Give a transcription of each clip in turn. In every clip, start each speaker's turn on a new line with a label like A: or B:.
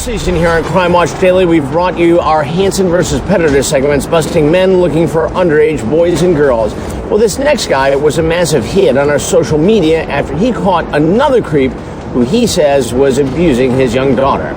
A: season here on Crime Watch Daily, we've brought you our Hansen versus Predator segments, busting men looking for underage boys and girls. Well, this next guy was a massive hit on our social media after he caught another creep who he says was abusing his young daughter.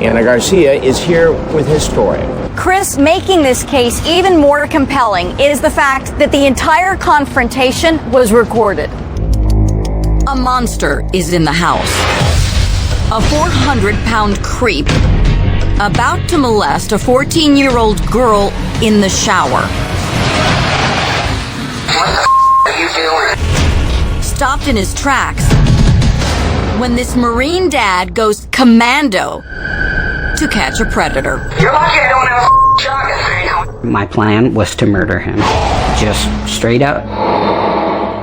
A: Anna Garcia is here with his story.
B: Chris, making this case even more compelling is the fact that the entire confrontation was recorded.
C: A monster is in the house. A 400-pound creep about to molest a 14-year-old girl in the shower.
D: What the are you doing?
C: Stopped in his tracks when this Marine dad goes commando to catch a predator.
D: You're lucky I don't have a shotgun right now.
E: My plan was to murder him. Just straight up.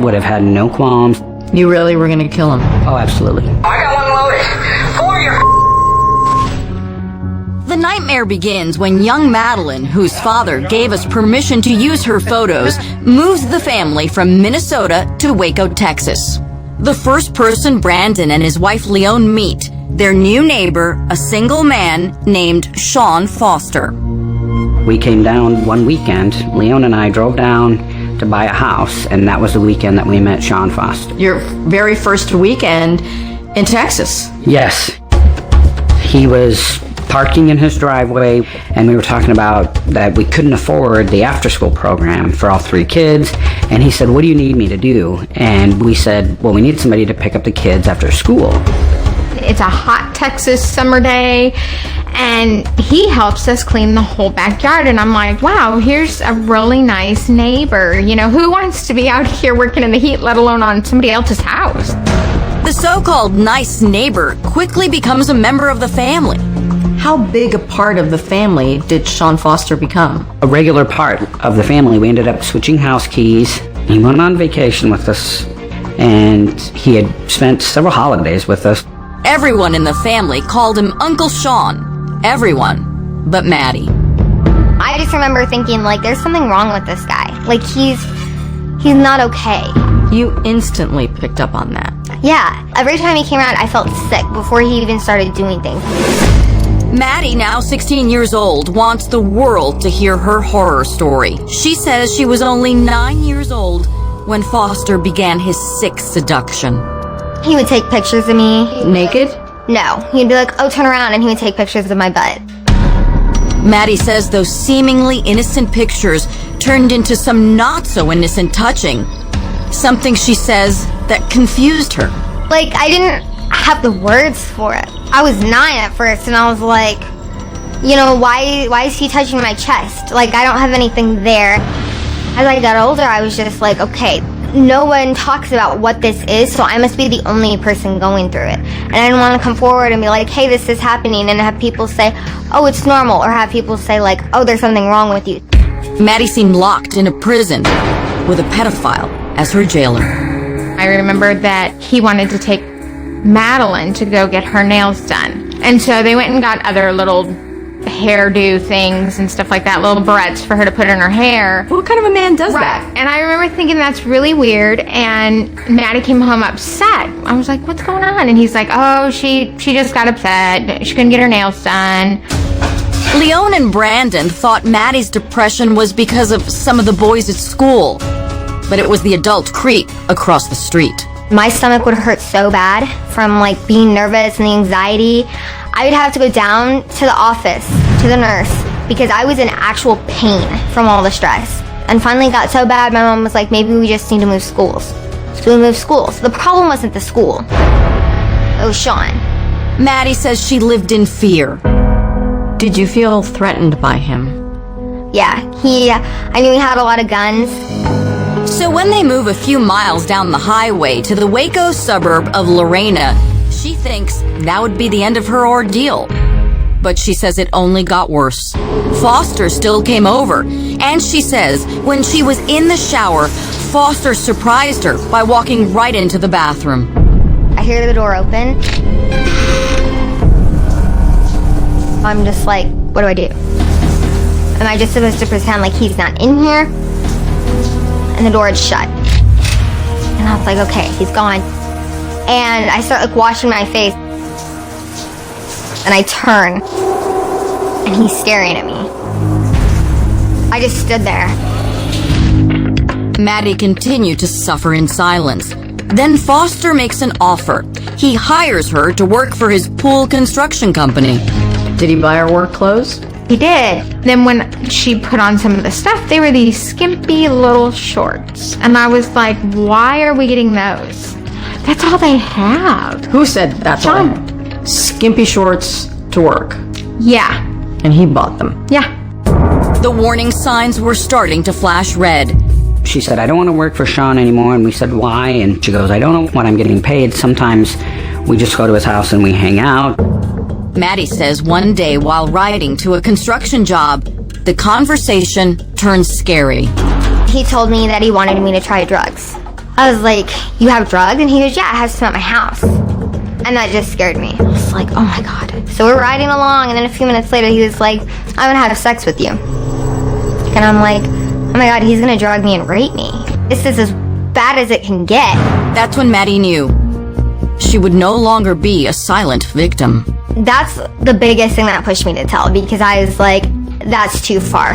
E: Would have had no qualms.
F: You really were gonna kill him?
E: Oh, absolutely.
D: I got one loaded. For your
C: The nightmare begins when young Madeline, whose father gave us permission to use her photos, moves the family from Minnesota to Waco, Texas. The first person Brandon and his wife Leone meet, their new neighbor, a single man named Sean Foster.
E: We came down one weekend. Leone and I drove down to buy a house, and that was the weekend that we met Sean Foster.
F: Your very first weekend in Texas?
E: Yes. He was parking in his driveway, and we were talking about that we couldn't afford the after-school program for all three kids, and he said, "What do you need me to do?" And we said, "Well, we need somebody to pick up the kids after school."
G: It's a hot Texas summer day, and he helps us clean the whole backyard. And I'm like, wow, here's a really nice neighbor. You know, who wants to be out here working in the heat, let alone on somebody else's house?
C: The so-called nice neighbor quickly becomes a member of the family.
F: How big a part of the family did Sean Foster become?
E: A regular part of the family. We ended up switching house keys. He went on vacation with us, and he had spent several holidays with us.
C: Everyone in the family called him Uncle Sean. Everyone but Maddie.
H: I just remember thinking, like, there's something wrong with this guy. Like, he's not okay.
F: You instantly picked up on that.
H: Yeah, every time he came around, I felt sick before he even started doing things.
C: Maddie, now 16 years old, wants the world to hear her horror story. She says she was only 9 years old when Foster began his sick seduction.
H: He would take pictures of me.
F: Naked?
H: No, he'd be like, oh, turn around, and he would take pictures of my butt.
C: Maddie says those seemingly innocent pictures turned into some not-so-innocent touching. Something, she says, that confused her.
H: Like, I didn't have the words for it. I was 9 at first, and I was like, you know, why is he touching my chest? Like, I don't have anything there. As I got older, I was just like, okay, no one talks about what this is, so I must be the only person going through it. And I didn't want to come forward and be like, hey, this is happening, and have people say, oh, it's normal, or have people say, like, oh, there's something wrong with you.
C: Maddie seemed locked in a prison with a pedophile as her jailer.
G: I remember that he wanted to take Madeline to go get her nails done. And so they went and got other little hairdo things and stuff like that, little barrettes for her to put in her hair.
F: What kind of a man does that?
G: And I remember thinking that's really weird, and Maddie came home upset. I was like, what's going on? And he's like, oh, she just got upset. She couldn't get her nails done.
C: Leone and Brandon thought Maddie's depression was because of some of the boys at school, but it was the adult creep across the street.
H: My stomach would hurt so bad from, like, being nervous and the anxiety. I would have to go down to the office, to the nurse, because I was in actual pain from all the stress. And finally got so bad, my mom was like, maybe we just need to move schools. So we moved schools. The problem wasn't the school. It was Sean.
C: Maddie says she lived in fear.
F: Did you feel threatened by him?
H: Yeah, I knew he had a lot of guns.
C: So when they move a few miles down the highway to the Waco suburb of Lorena, she thinks that would be the end of her ordeal. But she says it only got worse. Foster still came over, and she says when she was in the shower, Foster surprised her by walking right into the bathroom.
H: I hear the door open. I'm just like, what do I do? Am I just supposed to pretend like he's not in here? And the door had shut. And I was like, okay, he's gone. And I start, like, washing my face. And I turn, and he's staring at me. I just stood there.
C: Maddie continued to suffer in silence. Then Foster makes an offer. He hires her to work for his pool construction company.
F: Did he buy her work clothes?
G: He did. Then when she put on some of the stuff, they were these skimpy little shorts. And I was like, why are we getting those? That's all they have.
F: Who said that's all?
G: John.
F: Skimpy shorts to work.
G: Yeah.
F: And he bought them.
G: Yeah.
C: The warning signs were starting to flash red.
E: She said, I don't want to work for Sean anymore. And we said, why? And she goes, I don't know what I'm getting paid. Sometimes we just go to his house and we hang out.
C: Maddie says one day while riding to a construction job, the conversation turned scary.
H: He told me that he wanted me to try drugs. I was like, you have drugs? And he goes, yeah, I have some at my house. And that just scared me. I was like, oh my God. So we're riding along, and then a few minutes later, he was like, I'm gonna have sex with you. And I'm like, oh my God, he's gonna drug me and rape me. This is as bad as it can get.
C: That's when Maddie knew she would no longer be a silent victim.
H: That's the biggest thing that pushed me to tell, because I was like, that's too far.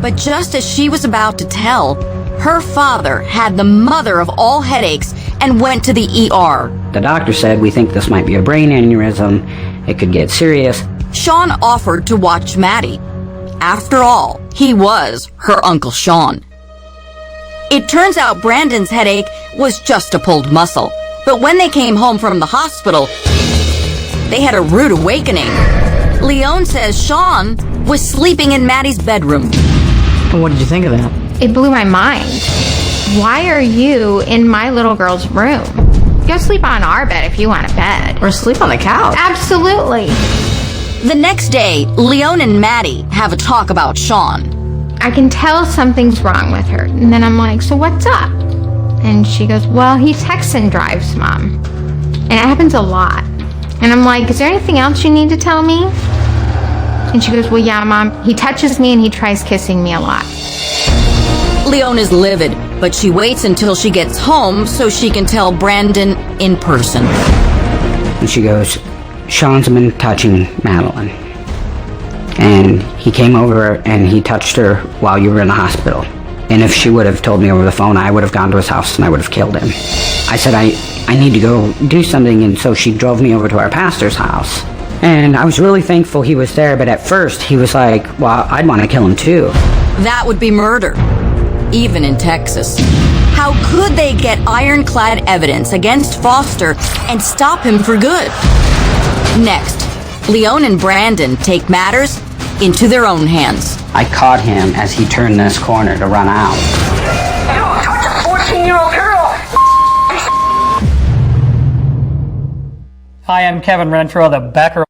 C: But just as she was about to tell, her father had the mother of all headaches and went to the ER.
E: The doctor said, we think this might be a brain aneurysm. It could get serious.
C: Sean offered to watch Maddie. After all, he was her Uncle Sean. It turns out Brandon's headache was just a pulled muscle. But when they came home from the hospital, they had a rude awakening. Leone says Sean was sleeping in Maddie's bedroom.
F: What did you think of that?
G: It blew my mind. Why are you in my little girl's room? Go sleep on our bed if you want a bed.
F: Or sleep on the couch.
G: Absolutely.
C: The next day, Leone and Maddie have a talk about Sean.
G: I can tell something's wrong with her. And then I'm like, so what's up? And she goes, well, he texts and drives, Mom. And it happens a lot. And I'm like, is there anything else you need to tell me? And she goes, well, yeah, Mom, he touches me and he tries kissing me a lot.
C: Leone is livid, but she waits until she gets home so she can tell Brandon in person.
E: And she goes, Sean's been touching Madeline. And he came over and he touched her while you were in the hospital. And if she would have told me over the phone, I would have gone to his house and I would have killed him. I said, I need to go do something. And so she drove me over to our pastor's house. And I was really thankful he was there. But at first he was like, well, I'd want to kill him too.
C: That would be murder, even in Texas. How could they get ironclad evidence against Foster and stop him for good? Next, Leone and Brandon take matters into their own hands.
E: I caught him as he turned this corner to run out.
D: You touch a 14-year-old girl!
I: Hi, I'm Kevin Renfro, the backer.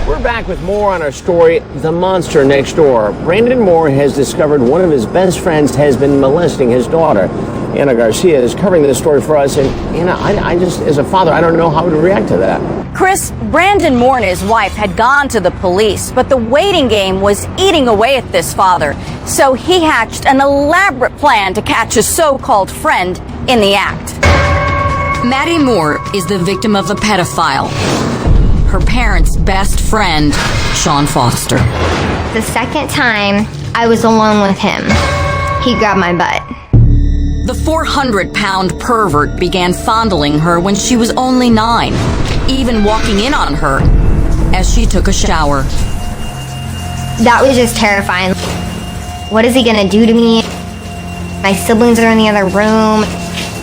A: We're back with more on our story, The Monster Next Door. Brandon Moore has discovered one of his best friends has been molesting his daughter. Anna Garcia is covering this story for us. And Anna, I just, as a father, I don't know how to react to that.
B: Chris, Brandon Moore and his wife had gone to the police, but the waiting game was eating away at this father. So he hatched an elaborate plan to catch his so-called friend in the act.
C: Maddie Moore is the victim of a pedophile. Her parents' best friend, Sean Foster.
H: The second time I was alone with him, he grabbed my butt.
C: The 400-pound pervert began fondling her when she was only 9, even walking in on her as she took a shower.
H: That was just terrifying. What is he gonna do to me? My siblings are in the other room.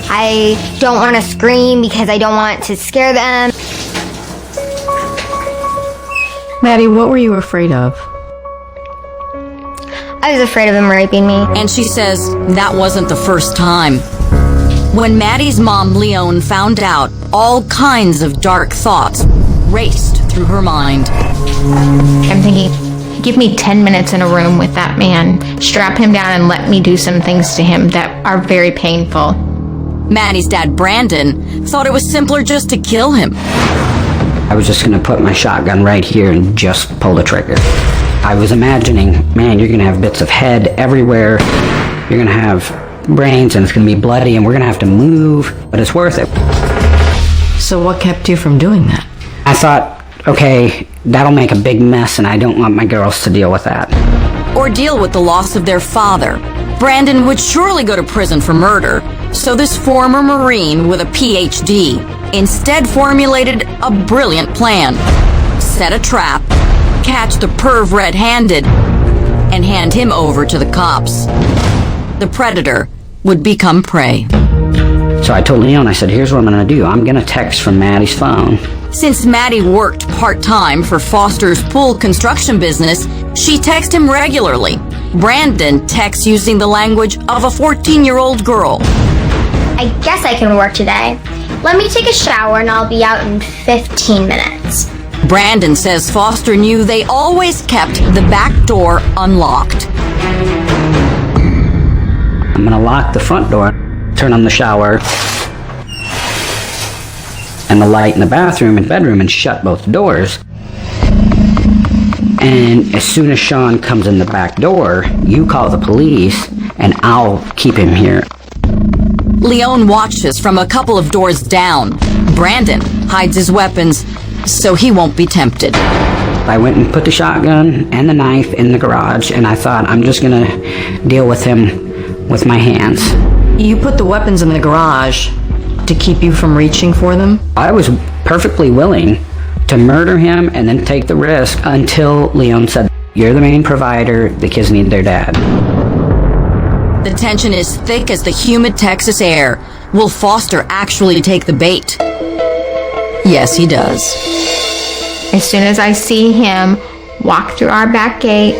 H: I don't want to scream because I don't want to scare them.
F: Maddie, what were you afraid of?
H: I was afraid of him raping me.
C: And she says that wasn't the first time. When Maddie's mom, Leone, found out, all kinds of dark thoughts raced through her mind.
G: I'm thinking, give me 10 minutes in a room with that man, strap him down and let me do some things to him that are very painful.
C: Maddie's dad, Brandon, thought it was simpler just to kill him.
E: I was just going to put my shotgun right here and just pull the trigger. I was imagining, man, you're going to have bits of head everywhere. You're going to have brains and it's going to be bloody and we're going to have to move, but it's worth it.
F: So what kept you from doing that?
E: I thought, okay, that'll make a big mess, and I don't want my girls to deal with that.
C: Or deal with the loss of their father. Brandon would surely go to prison for murder, so this former Marine with a PhD instead formulated a brilliant plan. Set a trap, catch the perv red-handed, and hand him over to the cops. The predator would become prey.
E: So I told Leon, I said, here's what I'm going to do. I'm going to text from Maddie's phone.
C: Since Maddie worked part-time for Foster's pool construction business, she texted him regularly. Brandon texts using the language of a 14-year-old girl.
H: I guess I can work today. Let me take a shower and I'll be out in 15 minutes.
C: Brandon says Foster knew they always kept the back door unlocked.
E: I'm going to lock the front door, turn on the shower and the light in the bathroom and bedroom, and shut both doors. And as soon as Sean comes in the back door, you call the police and I'll keep him here.
C: Leon watches from a couple of doors down. Brandon hides his weapons so he won't be tempted.
E: I went and put the shotgun and the knife in the garage, and I thought, I'm just going to deal with him with my hands.
F: You put the weapons in the garage to keep you from reaching for them?
E: I was perfectly willing to murder him and then take the risk until Leon said, you're the main provider, the kids need their dad.
C: The tension is thick as the humid Texas air. Will Foster actually take the bait? Yes, he does.
G: As soon as I see him walk through our back gate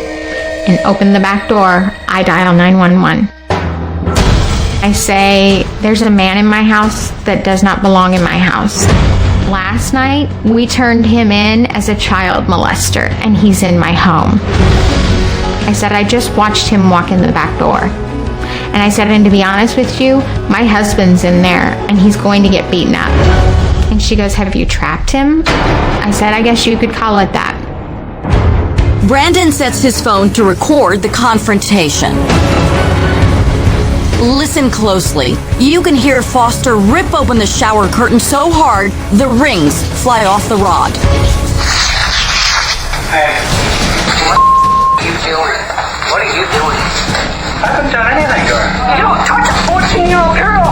G: and open the back door, I dial 911. I say, there's a man in my house that does not belong in my house. Last night, we turned him in as a child molester, and he's in my home. I said, I just watched him walk in the back door. And I said, and to be honest with you, my husband's in there, and he's going to get beaten up. And she goes, have you trapped him? I said, I guess you could call it that.
C: Brandon sets his phone to record the confrontation. Listen closely. You can hear Foster rip open the shower curtain so hard, the rings fly off the rod.
D: Hey, what are you doing? What are you doing? I haven't done anything to her. You don't touch a 14-year-old girl!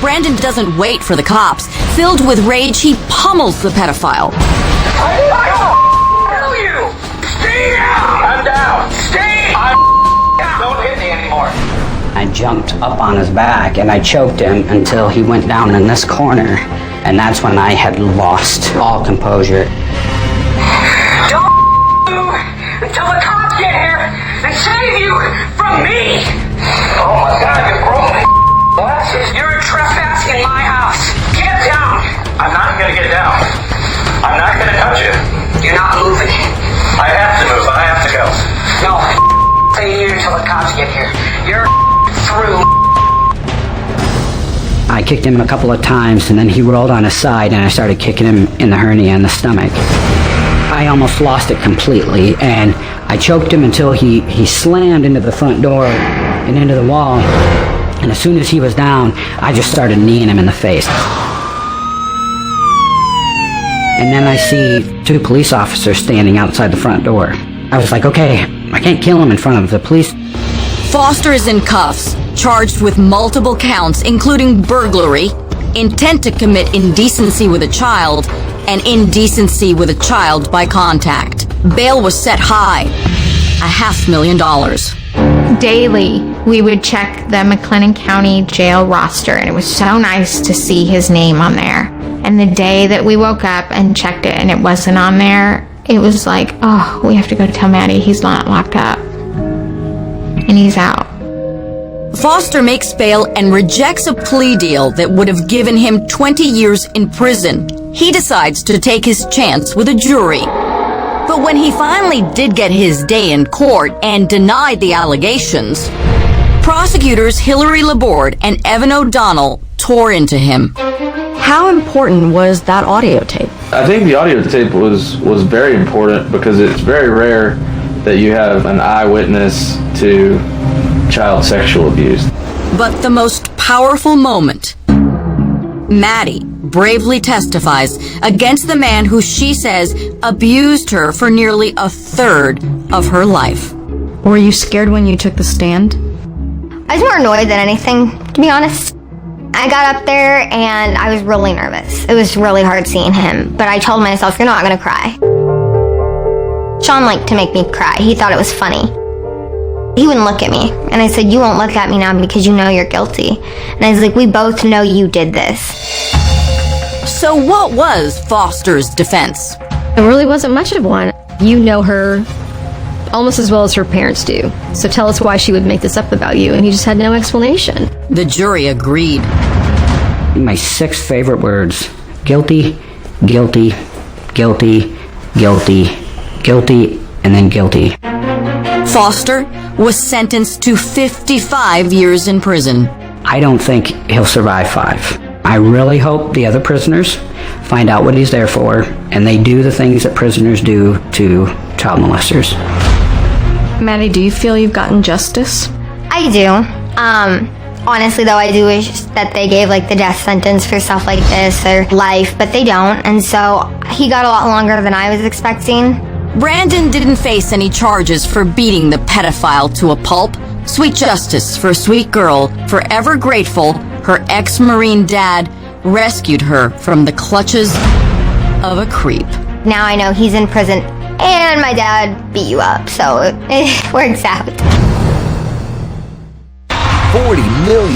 C: Brandon doesn't wait for the cops. Filled with rage, he pummels the pedophile.
D: I will you! Stay down! I'm down! Stay! Don't hit me anymore.
E: I jumped up on his back and I choked him until he went down in this corner. And that's when I had lost all composure.
D: Don't move until the cops get here and save you from me! Oh my God, you broke my glasses. You're trespassing in my house. Get down! I'm not gonna get down. I'm not gonna touch you. You're not moving. I have to move. I have to go. No. Stay here until the cops get here. You're through.
E: I kicked him a couple of times and then he rolled on his side and I started kicking him in the hernia and the stomach. I almost lost it completely and I choked him until he slammed into the front door and into the wall. And as soon as he was down, I just started kneeing him in the face. And then I see 2 police officers standing outside the front door. I was like, okay, I can't kill him in front of the police.
C: Foster is in cuffs, charged with multiple counts, including burglary, intent to commit indecency with a child, and indecency with a child by contact. Bail was set high, $500,000.
G: Daily, we would check the McLennan County jail roster, and it was so nice to see his name on there. And the day that we woke up and checked it and it wasn't on there, it was like, oh, we have to go tell Maddie he's not locked up. And he's out.
C: Foster makes bail and rejects a plea deal that would have given him 20 years in prison. He decides to take his chance with a jury. But when he finally did get his day in court and denied the allegations, prosecutors Hillary Laborde and Evan O'Donnell tore into him.
F: How important was that audio tape?
J: I think the audio tape was very important because it's very rare that you have an eyewitness to child sexual abuse.
C: But the most powerful moment Maddie bravely testifies against the man who she says abused her for nearly a third of her life.
F: Were you scared when you took the stand?
H: I was more annoyed than anything, to be honest. I got up there and I was really nervous. It was really hard seeing him, but I told myself, you're not gonna cry. Sean liked to make me cry. He thought it was funny. He wouldn't look at me. And I said, you won't look at me now because you know you're guilty. And I was like, we both know you did this.
C: So what was Foster's defense?
F: There really wasn't much of one. You know her almost as well as her parents do. So tell us why she would make this up about you. And he just had no explanation.
C: The jury agreed.
E: My 6 favorite words: guilty, guilty, guilty, guilty, guilty, and then guilty.
C: Foster was sentenced to 55 years in prison.
E: I don't think he'll survive 5. I really hope the other prisoners find out what he's there for, and they do the things that prisoners do to child molesters.
F: Maddie, do you feel you've gotten justice?
H: I do. Honestly, though, I do wish that they gave, like, the death sentence for stuff like this or life, but they don't. And so he got a lot longer than I was expecting.
C: Brandon didn't face any charges for beating the pedophile to a pulp. Sweet justice for a sweet girl, forever grateful her ex-Marine dad rescued her from the clutches of a creep.
H: Now I know he's in prison and my dad beat you up, so it works out.
K: 40 million